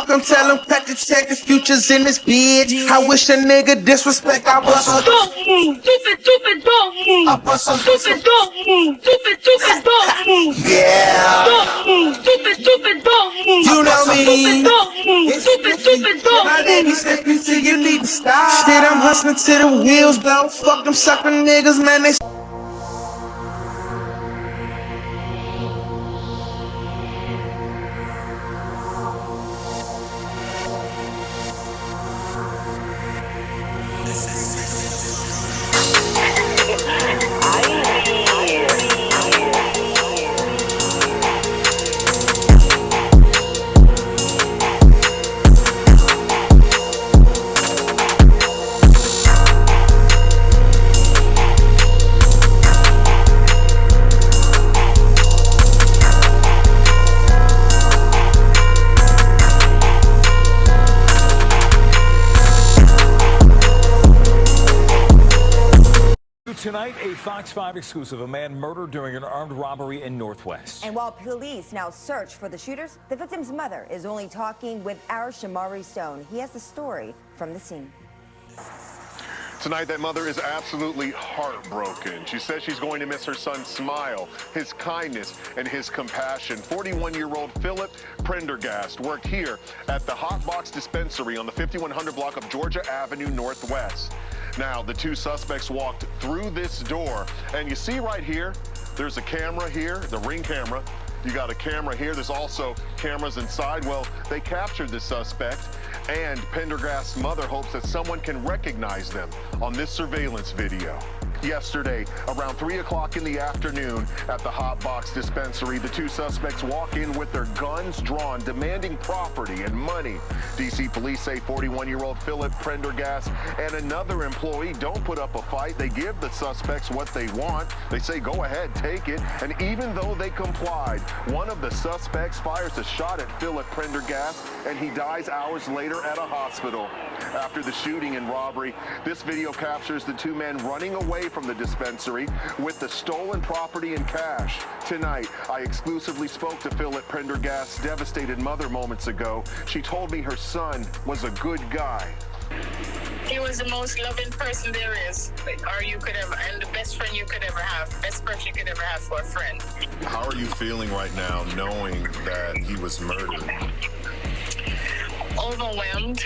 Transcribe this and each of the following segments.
fuck him, tell him cut the check, the future's in this bitch. I wish a nigga disrespect, I bust a Don't move, stupid, don't move. I bust a Stupid, don't move, stupid, don't move. yeah. Don't move, stupid, don't move. You know me. Stupid, don't move, stupid, don't My move. baby step you till you need to stop. Shit, I'm hustling to the wheels blow. Fuck them sucker niggas, man, they Tonight, a Fox 5 exclusive, a man murdered during an armed robbery in Northwest. And while police now search for the shooters, the victim's mother is only talking with our Shamari Stone. He has the story from the scene. Tonight, that mother is absolutely heartbroken. She says she's going to miss her son's smile, his kindness, and his compassion. 41-year-old Philip Prendergast worked here at the Hot Box dispensary on the 5100 block of Georgia Avenue Northwest. Now, the two suspects walked through this door, and you see right here, there's a camera here, the Ring camera. You got a camera here. There's also cameras inside. Well, they captured the suspect, and Prendergast's mother hopes that someone can recognize them on this surveillance video. Yesterday, around 3 o'clock in the afternoon at the Hot Box dispensary, the two suspects walk in with their guns drawn, demanding property and money. D.C. police say 41-year-old Philip Prendergast and another employee don't put up a fight. They give the suspects what they want. They say, go ahead, take it. And even though they complied, one of the suspects fires a shot at Philip Prendergast, and he dies hours later at a hospital. After the shooting and robbery, this video captures the two men running away from the dispensary with the stolen property and cash. Tonight, I exclusively spoke to Philip Prendergast's devastated mother moments ago. She told me her son was a good guy. He was the most loving person there is, or you could ever, and the best friend you could ever have, best person you could ever have for a friend. How are you feeling right now knowing that he was murdered? Overwhelmed.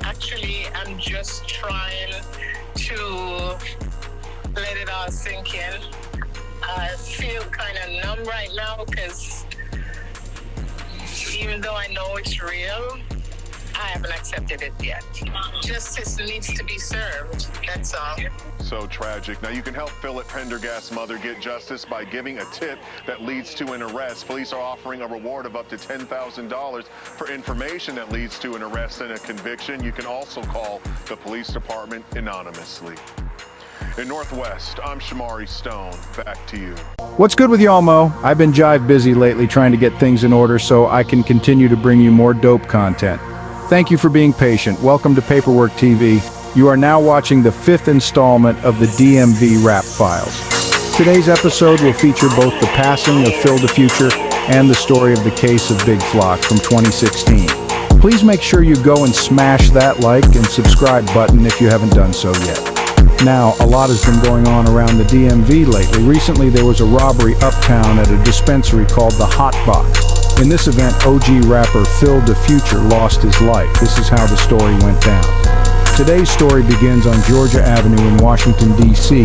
Actually, I'm just trying to let it all sink in. I feel kind of numb right now because even though I know it's real, I haven't accepted it yet. Justice needs to be served, that's all. So tragic. Now, you can help Philip Prendergast's mother get justice by giving a tip that leads to an arrest. Police are offering a reward of up to $10,000 for information that leads to an arrest and a conviction. You can also call the police department anonymously. In Northwest, I'm Shamari Stone. Back to you. What's good with y'all, Mo? I've been jive busy lately trying to get things in order so I can continue to bring you more dope content. Thank you for being patient. Welcome to Paperwork TV. You are now watching the 5th installment of the DMV Rap Files. Today's episode will feature both the passing of Phil the Phuture and the story of the case of Big Flock from 2016. Please make sure you go and smash that like and subscribe button if you haven't done so yet. Now, a lot has been going on around the DMV lately. Recently, there was a robbery uptown at a dispensary called the Hot Box. In this event, OG rapper Phil the Phuture lost his life. This is how the story went down. Today's story begins on Georgia Avenue in Washington, D.C.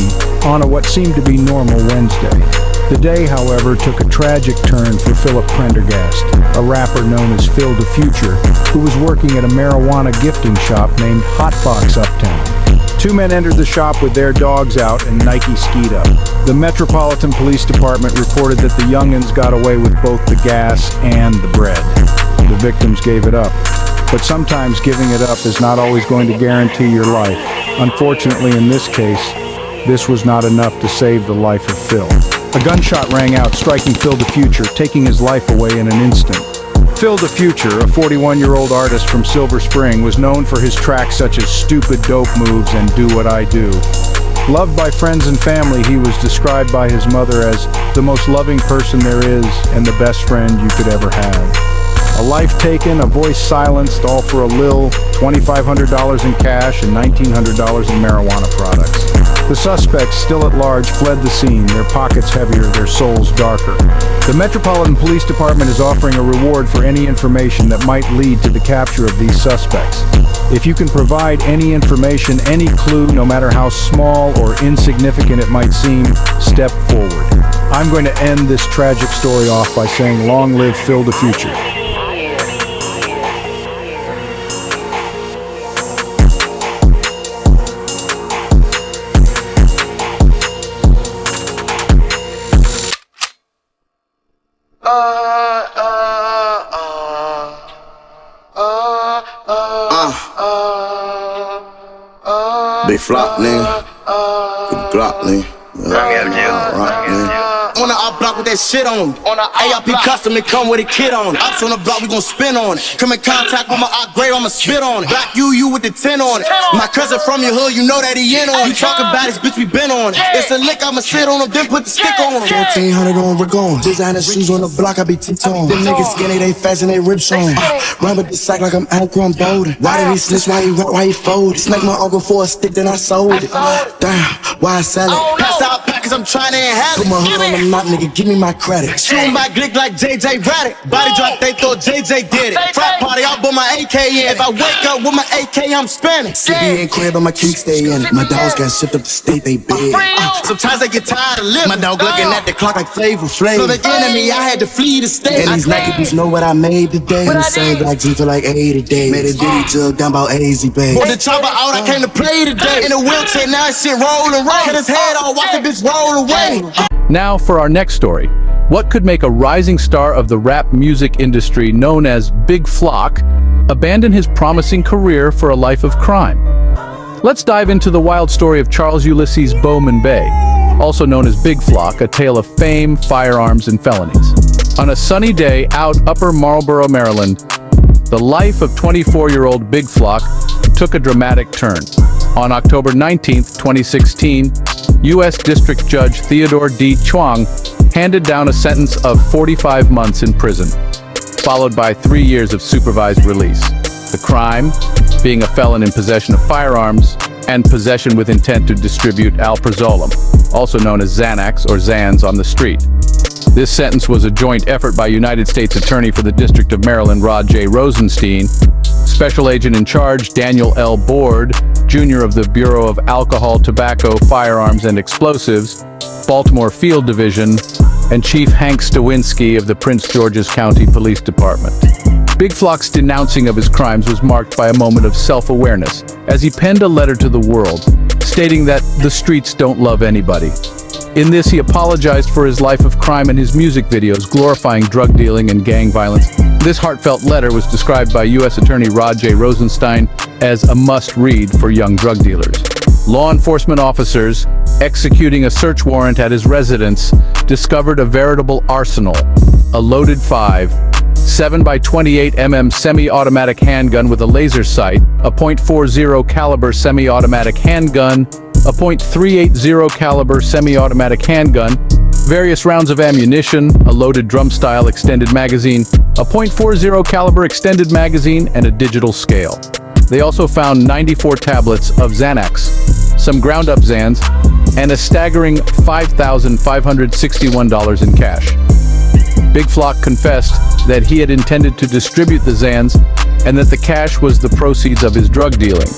on a what seemed to be normal Wednesday. The day, however, took a tragic turn for Philip Prendergast, a rapper known as Phil the Phuture, who was working at a marijuana gifting shop named Hot Box Uptown. Two men entered the shop with their dogs out and Nike skied up. The Metropolitan Police Department reported that the youngins got away with both the gas and the bread. The victims gave it up. But sometimes giving it up is not always going to guarantee your life. Unfortunately, in this case, this was not enough to save the life of Phil. A gunshot rang out, striking Phil the Phuture, taking his life away in an instant. Phil the Phuture, a 41-year-old artist from Silver Spring, was known for his tracks such as Stupid Dope Moves and Do What I Do. Loved by friends and family, he was described by his mother as the most loving person there is and the best friend you could ever have. A life taken, a voice silenced, all for a lil $2,500 in cash and $1,900 in marijuana products. The suspects, still at large, fled the scene, their pockets heavier, their souls darker. The Metropolitan Police Department is offering a reward for any information that might lead to the capture of these suspects. If you can provide any information, any clue, no matter how small or insignificant it might seem, step forward. I'm going to end this tragic story off by saying, long live Phil the Future. Big flop, nigga. Big block, nigga. Rock, nigga. On the op block with that shit on. On the ARP custom, it come with a kit on. Ops on the block, we gon' spin on it. Come in contact with my op grade, I'ma spit on it. Black you with the 10 on it. My cousin from your hood, you know that he in on it. You talk about this bitch, we been on it. It's a lick, I'ma sit on him, then put the stick on him. 1400 on Rick on. Designer shoes on the block, I be tiptoeing. Them niggas skinny, they fast and they ribs on. Run with the sack like I'm Alcron Bolden. Why did he snitch, why he fold? Snake my uncle for a stick, then I sold it. Damn, why I sell it? Passed out packers, I'm trying to inhale it. Put my hood on the map, nigga, give me my credit. Shooting my glick like JJ Raddick. Body drop, they thought JJ did it. Frat party, I put my AK in. If I wake up with my AK, I'm spinning. CB in crib, but my king stay in it. My dogs got shipped up the state, they big. Sometimes I get tired of living. My dog looking at the clock like Flavor Flav. For the enemy, I had to flee the state. And these Nike boots know what I made today. And the same black jeans for like 80 days. Made a ditty jug down about AZ, babe. Pulled the chopper out, I came to play today. In a wheelchair, now that shit rollin' right. Cut his head off, watch the bitch roll away. Now for our next story. What could make a rising star of the rap music industry known as Big Flock abandon his promising career for a life of crime? Let's dive into the wild story of Charles Ulysses Bowman Bay, also known as Big Flock, a tale of fame, firearms, and felonies. On a sunny day out Upper Marlboro, Maryland, the life of 24-year-old Big Flock took a dramatic turn. On October 19, 2016, U.S. District Judge Theodore D. Chuang handed down a sentence of 45 months in prison, followed by 3 years of supervised release. The crime being a felon in possession of firearms and possession with intent to distribute alprazolam, also known as Xanax or Zans on the street. This sentence was a joint effort by United States Attorney for the District of Maryland Rod J. Rosenstein, Special Agent in Charge Daniel L. Board, Jr. of the Bureau of Alcohol, Tobacco, Firearms, and Explosives, Baltimore Field Division, and Chief Hank Stawinski of the Prince George's County Police Department. Big Flock's denouncing of his crimes was marked by a moment of self-awareness, as he penned a letter to the world, stating that the streets don't love anybody. In this, he apologized for his life of crime and his music videos glorifying drug dealing and gang violence. This heartfelt letter was described by U.S. Attorney Rod J. Rosenstein as a must-read for young drug dealers. Law enforcement officers, executing a search warrant at his residence, discovered a veritable arsenal, a loaded 7x28 mm semi-automatic handgun with a laser sight, a .40 caliber semi-automatic handgun, a .380 caliber semi-automatic handgun, various rounds of ammunition, a loaded drum-style extended magazine, a .40 caliber extended magazine, and a digital scale. They also found 94 tablets of Xanax, some ground-up Xans, and a staggering $5,561 in cash. Big Flock confessed that he had intended to distribute the Xans and that the cash was the proceeds of his drug dealing.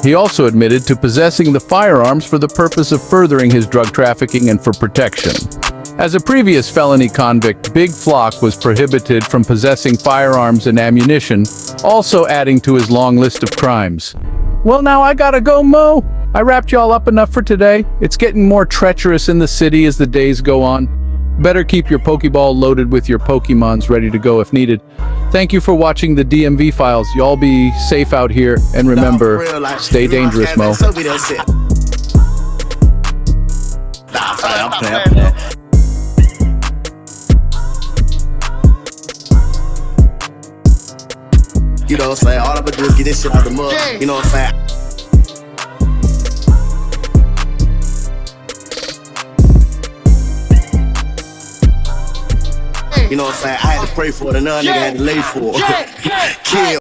He also admitted to possessing the firearms for the purpose of furthering his drug trafficking and for protection. As a previous felony convict, Big Flock was prohibited from possessing firearms and ammunition, also adding to his long list of crimes. Well, now I gotta go, Mo. I wrapped y'all up enough for today. It's getting more treacherous in the city as the days go on. Better keep your Pokeball loaded with your Pokemons ready to go if needed. Thank you for watching the DMV files. Y'all be safe out here, and remember, stay dangerous, Mo. You know what I'm saying? All I'm gonna do is get this shit out the mud. You know what I'm saying? You know what I'm saying? I had to pray for it, another nigga had to lay for it. Kill.